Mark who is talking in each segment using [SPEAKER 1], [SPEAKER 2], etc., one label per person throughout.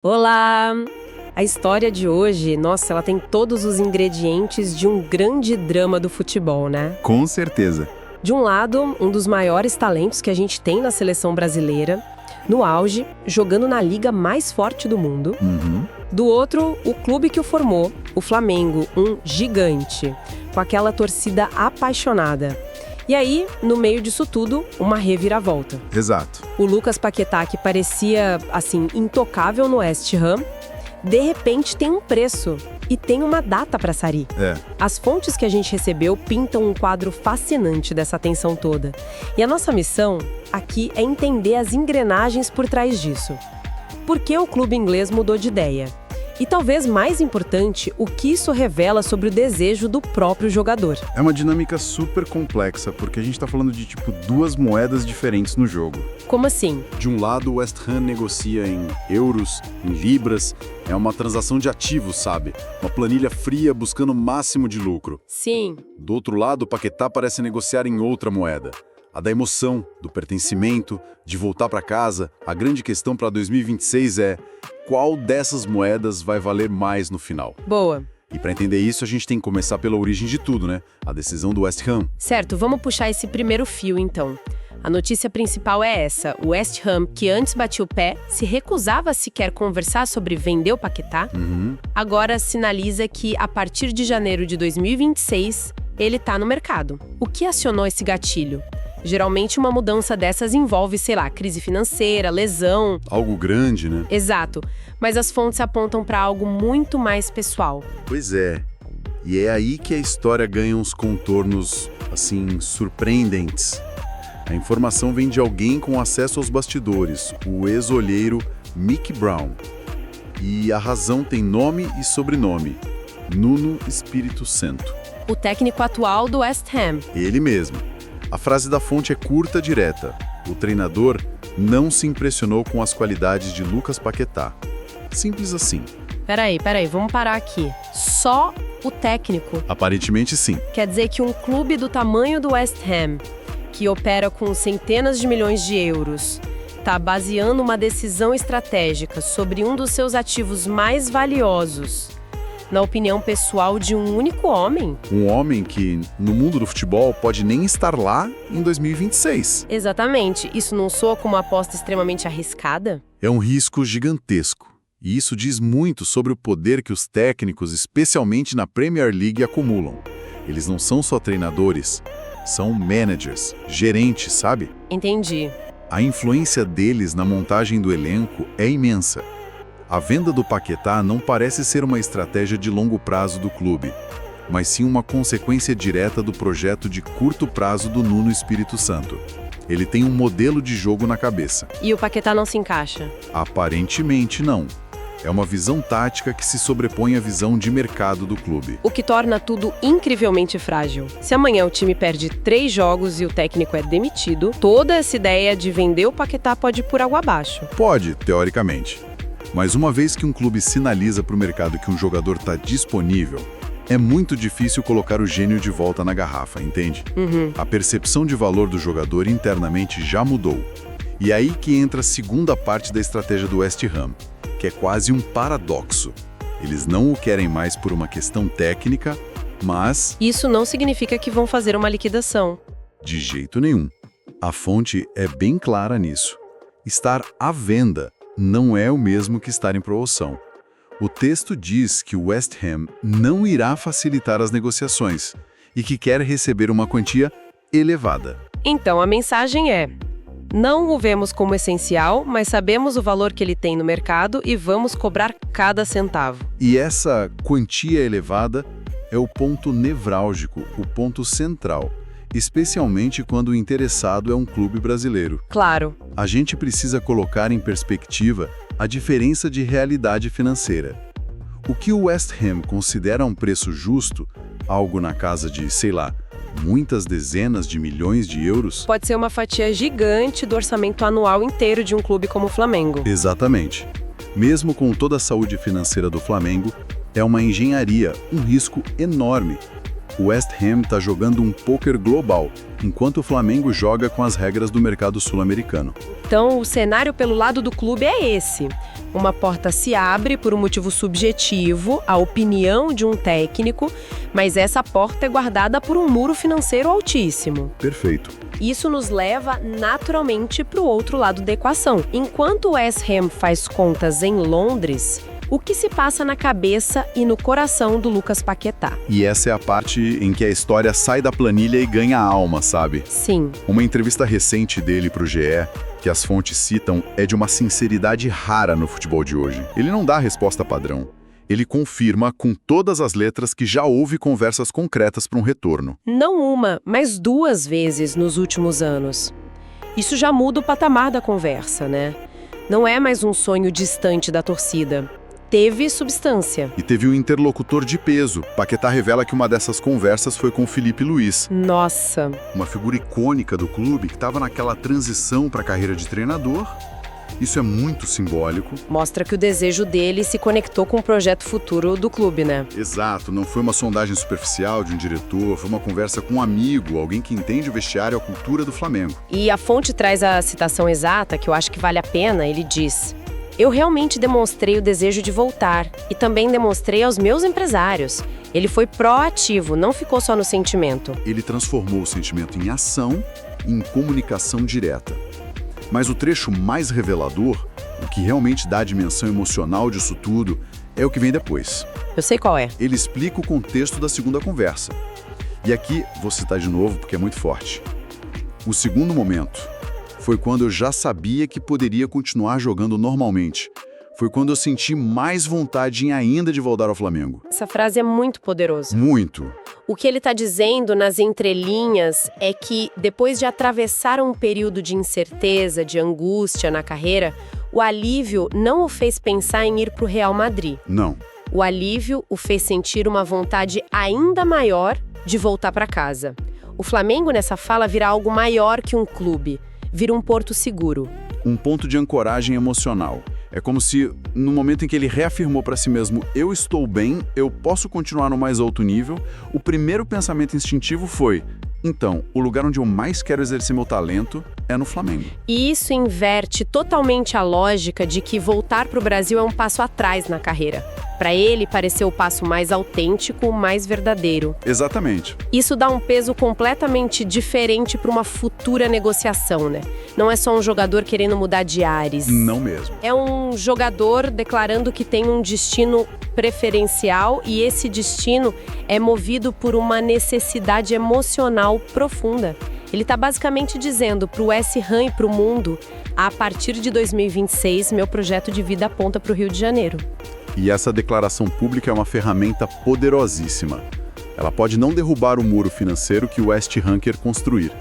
[SPEAKER 1] Olá! A história de hoje, nossa, ela tem todos os ingredientes de um grande drama do futebol, né?
[SPEAKER 2] Com certeza.
[SPEAKER 1] De um lado, um dos maiores talentos que a gente tem na seleção brasileira, no auge, jogando na liga mais forte do mundo. Do outro, o clube que o formou, o Flamengo, um gigante, com aquela torcida apaixonada. E aí, no meio disso tudo, uma reviravolta.
[SPEAKER 2] Exato.
[SPEAKER 1] O Lucas Paquetá, que parecia, assim, intocável no West Ham, de repente tem um preço e tem uma data para sair. As fontes que a gente recebeu pintam um quadro fascinante dessa tensão toda. E a nossa missão aqui é entender as engrenagens por trás disso. Por que o clube inglês mudou de ideia? E talvez mais importante, o que isso revela sobre o desejo do próprio jogador.
[SPEAKER 2] É uma dinâmica super complexa, porque a gente tá falando de, duas moedas diferentes no jogo.
[SPEAKER 1] Como assim?
[SPEAKER 3] De um lado, o West Ham negocia em euros, em libras. É uma transação de ativos, sabe? Uma planilha fria buscando o máximo de lucro.
[SPEAKER 1] Sim.
[SPEAKER 3] Do outro lado, o Paquetá parece negociar em outra moeda. A da emoção, do pertencimento, de voltar para casa. A grande questão para 2026 é: qual dessas moedas vai valer mais no final?
[SPEAKER 1] Boa.
[SPEAKER 3] E para entender isso, a gente tem que começar pela origem de tudo, né? A decisão do West Ham.
[SPEAKER 1] Certo, vamos puxar esse primeiro fio, então. A notícia principal é essa: o West Ham, que antes batia o pé, se recusava a sequer conversar sobre vender o Paquetá, agora sinaliza que, a partir de janeiro de 2026, ele está no mercado. O que acionou esse gatilho? Geralmente uma mudança dessas envolve, crise financeira, lesão.
[SPEAKER 3] Algo grande, né?
[SPEAKER 1] Exato, mas as fontes apontam para algo muito mais pessoal.
[SPEAKER 3] Pois é. E é aí que a história ganha uns contornos, surpreendentes. A informação vem de alguém com acesso aos bastidores, o ex-olheiro Mick Brown. E a razão tem nome e sobrenome: Nuno Espírito Santo.
[SPEAKER 1] O técnico atual do West Ham.
[SPEAKER 3] Ele mesmo. A frase da fonte é curta e direta. O treinador não se impressionou com as qualidades de Lucas Paquetá. Simples assim.
[SPEAKER 1] Peraí, vamos parar aqui. Só o técnico?
[SPEAKER 3] Aparentemente sim.
[SPEAKER 1] Quer dizer que um clube do tamanho do West Ham, que opera com centenas de milhões de euros, está baseando uma decisão estratégica sobre um dos seus ativos mais valiosos na opinião pessoal de um único homem?
[SPEAKER 3] Um homem que, no mundo do futebol, pode nem estar lá em 2026.
[SPEAKER 1] Exatamente. Isso não soa como uma aposta extremamente arriscada?
[SPEAKER 3] É um risco gigantesco. E isso diz muito sobre o poder que os técnicos, especialmente na Premier League, acumulam. Eles não são só treinadores, são managers, gerentes, sabe?
[SPEAKER 1] Entendi.
[SPEAKER 3] A influência deles na montagem do elenco é imensa. A venda do Paquetá não parece ser uma estratégia de longo prazo do clube, mas sim uma consequência direta do projeto de curto prazo do Nuno Espírito Santo. Ele tem um modelo de jogo na cabeça.
[SPEAKER 1] E o Paquetá não se encaixa?
[SPEAKER 3] Aparentemente não. É uma visão tática que se sobrepõe à visão de mercado do clube.
[SPEAKER 1] O que torna tudo incrivelmente frágil. Se amanhã o time perde 3 jogos e o técnico é demitido, toda essa ideia de vender o Paquetá pode ir por água abaixo.
[SPEAKER 3] Pode, teoricamente. Mas uma vez que um clube sinaliza para o mercado que um jogador está disponível, é muito difícil colocar o gênio de volta na garrafa, entende? A percepção de valor do jogador internamente já mudou. E aí que entra a segunda parte da estratégia do West Ham, que é quase um paradoxo. Eles não o querem mais por uma questão técnica, mas...
[SPEAKER 1] Isso não significa que vão fazer uma liquidação.
[SPEAKER 3] De jeito nenhum. A fonte é bem clara nisso. Estar à venda não é o mesmo que estar em promoção. O texto diz que o West Ham não irá facilitar as negociações e que quer receber uma quantia elevada.
[SPEAKER 1] Então a mensagem é: não o vemos como essencial, mas sabemos o valor que ele tem no mercado e vamos cobrar cada centavo.
[SPEAKER 3] E essa quantia elevada é o ponto nevrálgico, o ponto central, especialmente quando o interessado é um clube brasileiro.
[SPEAKER 1] Claro.
[SPEAKER 3] A gente precisa colocar em perspectiva a diferença de realidade financeira. O que o West Ham considera um preço justo, algo na casa de, muitas dezenas de milhões de euros...
[SPEAKER 1] Pode ser uma fatia gigante do orçamento anual inteiro de um clube como o Flamengo.
[SPEAKER 3] Exatamente. Mesmo com toda a saúde financeira do Flamengo, é uma engenharia, um risco enorme. O West Ham está jogando um pôquer global, enquanto o Flamengo joga com as regras do mercado sul-americano.
[SPEAKER 1] Então, o cenário pelo lado do clube é esse. Uma porta se abre por um motivo subjetivo, a opinião de um técnico, mas essa porta é guardada por um muro financeiro altíssimo.
[SPEAKER 3] Perfeito.
[SPEAKER 1] Isso nos leva naturalmente para o outro lado da equação. Enquanto o West Ham faz contas em Londres, o que se passa na cabeça e no coração do Lucas Paquetá?
[SPEAKER 3] E essa é a parte em que a história sai da planilha e ganha alma, sabe?
[SPEAKER 1] Sim.
[SPEAKER 3] Uma entrevista recente dele pro GE, que as fontes citam, é de uma sinceridade rara no futebol de hoje. Ele não dá a resposta padrão. Ele confirma com todas as letras que já houve conversas concretas para um retorno.
[SPEAKER 1] Não uma, mas 2 vezes nos últimos anos. Isso já muda o patamar da conversa, né? Não é mais um sonho distante da torcida. Teve substância.
[SPEAKER 3] E teve um interlocutor de peso. Paquetá revela que uma dessas conversas foi com Felipe Luiz.
[SPEAKER 1] Nossa!
[SPEAKER 3] Uma figura icônica do clube que estava naquela transição para a carreira de treinador. Isso é muito simbólico.
[SPEAKER 1] Mostra que o desejo dele se conectou com o projeto futuro do clube, né?
[SPEAKER 3] Exato, não foi uma sondagem superficial de um diretor, foi uma conversa com um amigo, alguém que entende o vestiário e a cultura do Flamengo.
[SPEAKER 1] E a fonte traz a citação exata, que eu acho que vale a pena. Ele diz: "Eu realmente demonstrei o desejo de voltar e também demonstrei aos meus empresários. Ele foi proativo, não ficou só no sentimento."
[SPEAKER 3] Ele transformou o sentimento em ação e em comunicação direta. Mas o trecho mais revelador, o que realmente dá a dimensão emocional disso tudo, é o que vem depois.
[SPEAKER 1] Eu sei qual é.
[SPEAKER 3] Ele explica o contexto da segunda conversa. E aqui, vou citar de novo porque é muito forte. O segundo momento foi quando eu já sabia que poderia continuar jogando normalmente. Foi quando eu senti mais vontade ainda de voltar ao Flamengo.
[SPEAKER 1] Essa frase é muito poderosa.
[SPEAKER 3] Muito.
[SPEAKER 1] O que ele está dizendo nas entrelinhas é que, depois de atravessar um período de incerteza, de angústia na carreira, o alívio não o fez pensar em ir para o Real Madrid.
[SPEAKER 3] Não.
[SPEAKER 1] O alívio o fez sentir uma vontade ainda maior de voltar para casa. O Flamengo, nessa fala, vira algo maior que um clube. Vira um porto seguro.
[SPEAKER 3] Um ponto de ancoragem emocional. É como se, no momento em que ele reafirmou para si mesmo, eu estou bem, eu posso continuar no mais alto nível, o primeiro pensamento instintivo foi, então, o lugar onde eu mais quero exercer meu talento é no Flamengo.
[SPEAKER 1] E isso inverte totalmente a lógica de que voltar para o Brasil é um passo atrás na carreira. Para ele, pareceu o passo mais autêntico, mais verdadeiro.
[SPEAKER 3] Exatamente.
[SPEAKER 1] Isso dá um peso completamente diferente para uma futura negociação, né? Não é só um jogador querendo mudar de ares.
[SPEAKER 3] Não mesmo.
[SPEAKER 1] É um jogador declarando que tem um destino preferencial e esse destino é movido por uma necessidade emocional profunda. Ele está basicamente dizendo para o West Ham e para o mundo, a partir de 2026, meu projeto de vida aponta para o Rio de Janeiro.
[SPEAKER 3] E essa declaração pública é uma ferramenta poderosíssima. Ela pode não derrubar o muro financeiro que o West Ham quer construir,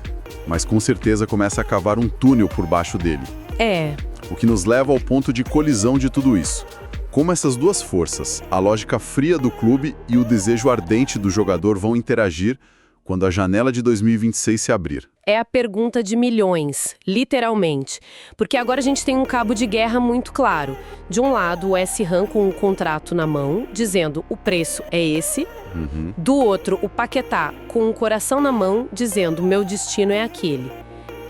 [SPEAKER 3] mas com certeza começa a cavar um túnel por baixo dele.
[SPEAKER 1] É.
[SPEAKER 3] O que nos leva ao ponto de colisão de tudo isso. Como essas duas forças, a lógica fria do clube e o desejo ardente do jogador, vão interagir quando a janela de 2026 se abrir?
[SPEAKER 1] É a pergunta de milhões, literalmente. Porque agora a gente tem um cabo de guerra muito claro. De um lado, o West Ham com o contrato na mão, dizendo o preço é esse. Do outro, o Paquetá com o coração na mão, dizendo meu destino é aquele.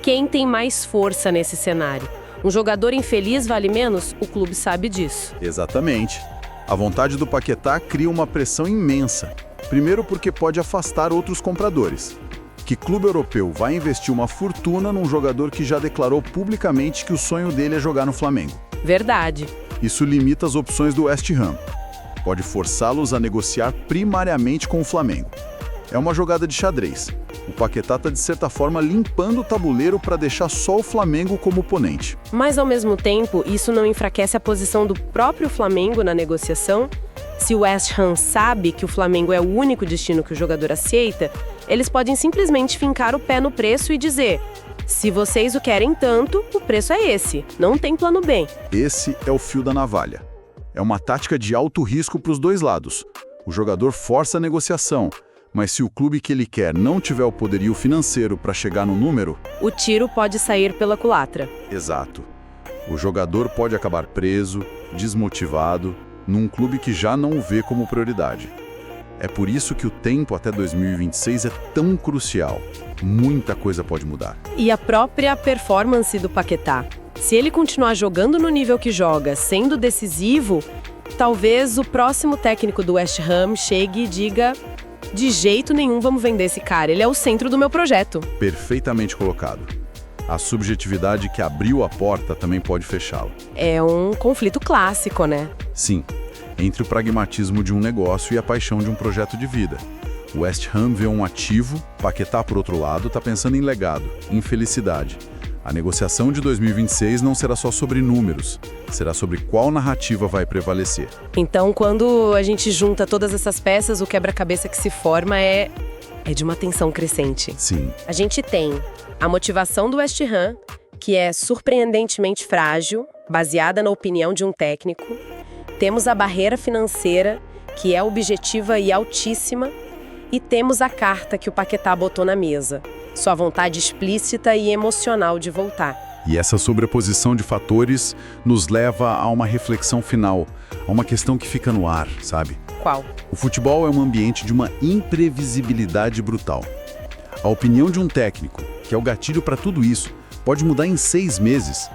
[SPEAKER 1] Quem tem mais força nesse cenário? Um jogador infeliz vale menos? O clube sabe disso.
[SPEAKER 3] Exatamente. A vontade do Paquetá cria uma pressão imensa. Primeiro porque pode afastar outros compradores. Que clube europeu vai investir uma fortuna num jogador que já declarou publicamente que o sonho dele é jogar no Flamengo?
[SPEAKER 1] Verdade.
[SPEAKER 3] Isso limita as opções do West Ham. Pode forçá-los a negociar primariamente com o Flamengo. É uma jogada de xadrez. O Paquetá está, de certa forma, limpando o tabuleiro para deixar só o Flamengo como oponente.
[SPEAKER 1] Mas, ao mesmo tempo, isso não enfraquece a posição do próprio Flamengo na negociação? Se o West Ham sabe que o Flamengo é o único destino que o jogador aceita, eles podem simplesmente fincar o pé no preço e dizer: se vocês o querem tanto, o preço é esse, não tem plano B.
[SPEAKER 3] Esse é o fio da navalha. É uma tática de alto risco para os dois lados. O jogador força a negociação, mas se o clube que ele quer não tiver o poderio financeiro para chegar no número,
[SPEAKER 1] o tiro pode sair pela culatra.
[SPEAKER 3] Exato. O jogador pode acabar preso, desmotivado, num clube que já não o vê como prioridade. É por isso que o tempo até 2026 é tão crucial. Muita coisa pode mudar.
[SPEAKER 1] E a própria performance do Paquetá. Se ele continuar jogando no nível que joga, sendo decisivo, talvez o próximo técnico do West Ham chegue e diga: de jeito nenhum vamos vender esse cara, ele é o centro do meu projeto.
[SPEAKER 3] Perfeitamente colocado. A subjetividade que abriu a porta também pode fechá-la.
[SPEAKER 1] É um conflito clássico, né?
[SPEAKER 3] Sim, entre o pragmatismo de um negócio e a paixão de um projeto de vida. O West Ham vê um ativo, Paquetá, por outro lado, está pensando em legado, em felicidade. A negociação de 2026 não será só sobre números, será sobre qual narrativa vai prevalecer.
[SPEAKER 1] Então, quando a gente junta todas essas peças, o quebra-cabeça que se forma é de uma tensão crescente.
[SPEAKER 3] Sim.
[SPEAKER 1] A gente tem a motivação do West Ham, que é surpreendentemente frágil, baseada na opinião de um técnico. Temos a barreira financeira, que é objetiva e altíssima. E temos a carta que o Paquetá botou na mesa, sua vontade explícita e emocional de voltar.
[SPEAKER 3] E essa sobreposição de fatores nos leva a uma reflexão final, a uma questão que fica no ar, sabe?
[SPEAKER 1] Qual?
[SPEAKER 3] O futebol é um ambiente de uma imprevisibilidade brutal. A opinião de um técnico, que é o gatilho para tudo isso, pode mudar em 6 meses.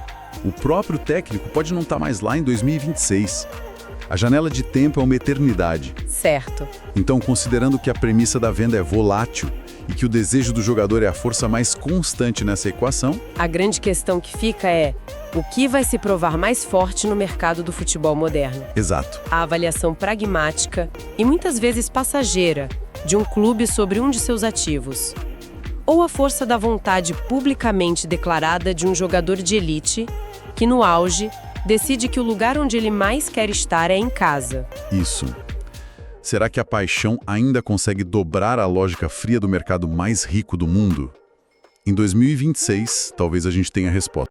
[SPEAKER 3] O próprio técnico pode não estar mais lá em 2026. A janela de tempo é uma eternidade.
[SPEAKER 1] Certo.
[SPEAKER 3] Então, considerando que a premissa da venda é volátil e que o desejo do jogador é a força mais constante nessa equação,
[SPEAKER 1] a grande questão que fica é: o que vai se provar mais forte no mercado do futebol moderno?
[SPEAKER 3] Exato.
[SPEAKER 1] A avaliação pragmática e muitas vezes passageira de um clube sobre um de seus ativos. Ou a força da vontade publicamente declarada de um jogador de elite que, no auge, decide que o lugar onde ele mais quer estar é em casa.
[SPEAKER 3] Isso. Será que a paixão ainda consegue dobrar a lógica fria do mercado mais rico do mundo? Em 2026, talvez a gente tenha a resposta.